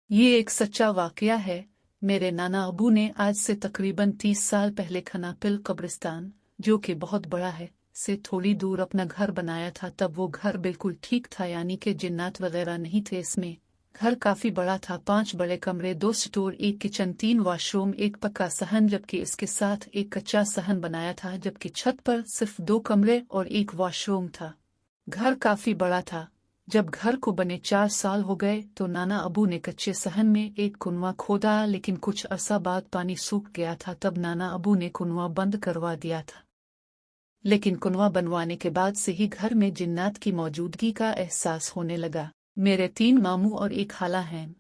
ये एक सच्चा वाकया है। मेरे नाना अबू ने आज से तकरीबन 30 साल पहले खनापिल कब्रिस्तान, जो कि बहुत बड़ा है, से थोड़ी दूर अपना घर बनाया था। तब वो घर बिल्कुल ठीक था, यानी कि जिन्नात वगैरह नहीं थे इसमें। घर काफी बड़ा था, 5 बड़े कमरे, 2 स्टोर, 1 किचन, 3 वॉशरूम, 1 पक्का सहन, जबकि इसके साथ एक कच्चा सहन बनाया था। जबकि छत पर सिर्फ 2 कमरे और 1 वॉशरूम था। घर काफी बड़ा था। जब घर को बने 4 साल हो गए तो नाना अबू ने कच्चे सहन में एक कुनवा खोदा, लेकिन कुछ अरसा बाद पानी सूख गया था। तब नाना अबू ने कुनवा बंद करवा दिया था। लेकिन कुनवा बनवाने के बाद से ही घर में जिन्नात की मौजूदगी का एहसास होने लगा। मेरे 3 मामू और 1 खाला हैं।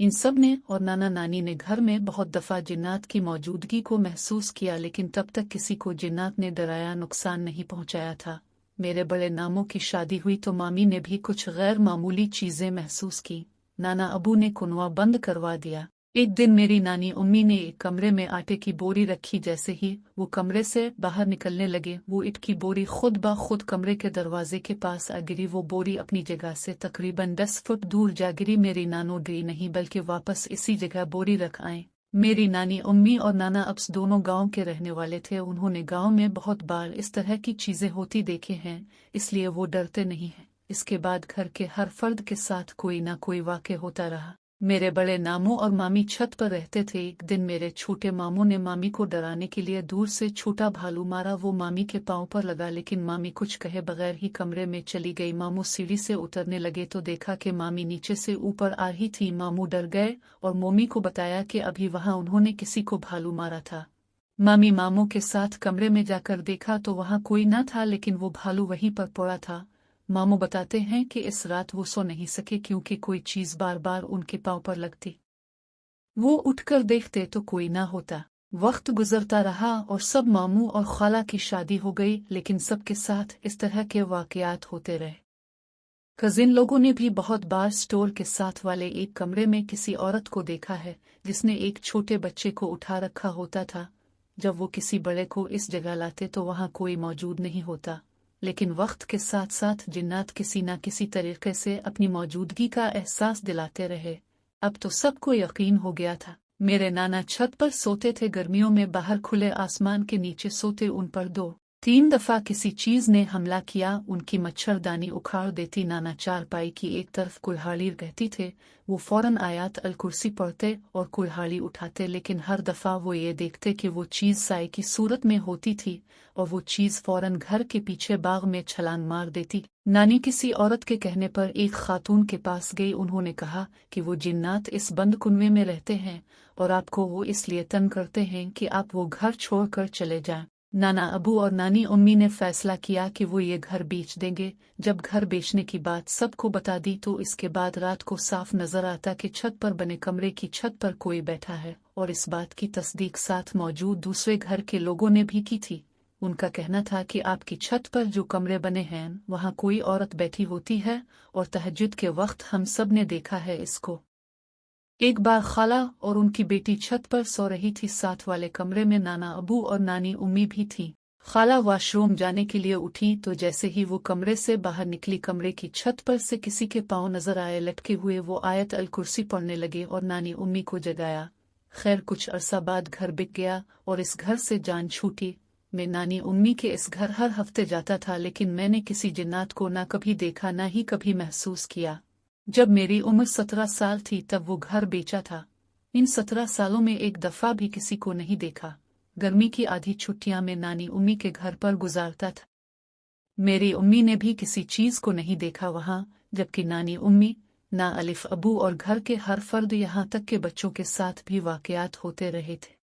इन सब ने और नाना नानी ने घर में बहुत दफा जिन्नात की मौजूदगी को महसूस किया, लेकिन तब तक किसी को जिन्नात ने डराया, नुकसान नहीं पहुंचाया था। मेरे बड़े नामों की शादी हुई तो मामी ने भी कुछ गैर मामूली चीजें महसूस की। नाना अबू ने कुनवा बंद करवा दिया। एक दिन मेरी नानी उम्मी ने एक कमरे में आटे की बोरी रखी। जैसे ही वो कमरे से बाहर निकलने लगे, वो ईंट की बोरी खुद ब खुद कमरे के दरवाजे के पास आ गिरी। वो बोरी अपनी जगह से तकरीबन 10 फुट दूर जा गिरी। मेरी नानो डरी नहीं, बल्कि वापस इसी जगह बोरी रख आए। मेरी नानी उम्मी और नाना अब्स दोनों गांव के रहने वाले थे। उन्होंने गांव में बहुत बार इस तरह की चीजें होती देखे हैं, इसलिए वो डरते नहीं हैं। इसके बाद घर के हर फर्द के साथ कोई ना कोई वाक़या होता रहा। मेरे बड़े नामू और मामी छत पर रहते थे। एक दिन मेरे छोटे मामू ने मामी को डराने के लिए दूर से छोटा भालू मारा। वो मामी के पांव पर लगा, लेकिन मामी कुछ कहे बगैर ही कमरे में चली गई। मामू सीढ़ी से उतरने लगे तो देखा कि मामी नीचे से ऊपर आ रही थी। मामू डर गए और मम्मी को बताया कि अभी वहां उन्होंने किसी को भालू मारा था। मामी मामू के साथ कमरे में जाकर देखा तो वहां कोई न था, लेकिन वो भालू वहीं पर पड़ा था। मामू बताते हैं कि इस रात वो सो नहीं सके, क्योंकि कोई चीज बार बार उनके पांव पर लगती। वो उठकर देखते तो कोई ना होता। वक्त गुजरता रहा और सब मामू और खाला की शादी हो गई, लेकिन सबके साथ इस तरह के वाकयात होते रहे। कजिन लोगों ने भी बहुत बार स्टोर के साथ वाले एक कमरे में किसी औरत को देखा है, जिसने एक छोटे बच्चे को उठा रखा होता था। जब वो किसी बड़े को इस जगह लाते तो वहां कोई मौजूद नहीं होता, लेकिन वक्त के साथ साथ जिन्नात किसी न किसी तरीके से अपनी मौजूदगी का एहसास दिलाते रहे। अब तो सबको यकीन हो गया था। मेरे नाना छत पर सोते थे, गर्मियों में बाहर खुले आसमान के नीचे सोते। उन पर 2-3 दफा किसी चीज ने हमला किया, उनकी मच्छरदानी उखाड़ देती। नाना चारपाई की एक तरफ कुल्हाड़ी रहती थे, वो फौरन आयात अल कुर्सी पढ़ते और कुल्हाड़ी उठाते, लेकिन हर दफा वो ये देखते कि वो चीज साए की सूरत में होती थी और वो चीज फौरन घर के पीछे बाग में छलांग मार देती। नानी किसी औरत के कहने पर एक खातून के पास गई। उन्होंने कहा कि वो जिन्नात इस बंद कुनवे में रहते हैं और आपको वो इसलिए तंग करते हैं कि आप वो घर छोड़कर चले जाएं। नाना अबू और नानी उम्मी ने फैसला किया कि वो ये घर बेच देंगे। जब घर बेचने की बात सबको बता दी तो इसके बाद रात को साफ नजर आता कि छत पर बने कमरे की छत पर कोई बैठा है, और इस बात की तस्दीक साथ मौजूद दूसरे घर के लोगों ने भी की थी। उनका कहना था कि आपकी छत पर जो कमरे बने हैं वहां कोई औरत बैठी होती है, और तहज्जुद के वक्त हम सब ने देखा है इसको। एक बार खाला और उनकी बेटी छत पर सो रही थी। साथ वाले कमरे में नाना अबू और नानी उम्मी भी थी। खाला वॉशरूम जाने के लिए उठी तो जैसे ही वो कमरे से बाहर निकली, कमरे की छत पर से किसी के पांव नजर आए लटके हुए। वो आयत अल कुर्सी पढ़ने लगे और नानी उम्मी को जगाया। खैर, कुछ अरसा बाद घर बिक गया और इस घर से जान छूटी। मैं नानी उम्मी के इस घर हर हफ्ते जाता था, लेकिन मैंने किसी जिन्नात को ना कभी देखा ना ही कभी महसूस किया। जब मेरी उम्र 17 साल थी तब वो घर बेचा था। इन 17 सालों में एक दफा भी किसी को नहीं देखा। गर्मी की आधी छुट्टियां में नानी उम्मी के घर पर गुजारता था। मेरी उम्मी ने भी किसी चीज को नहीं देखा वहां, जबकि नानी उम्मी, ना अलिफ अबू और घर के हर फर्द, यहाँ तक के बच्चों के साथ भी वाकयात होते रहे थे।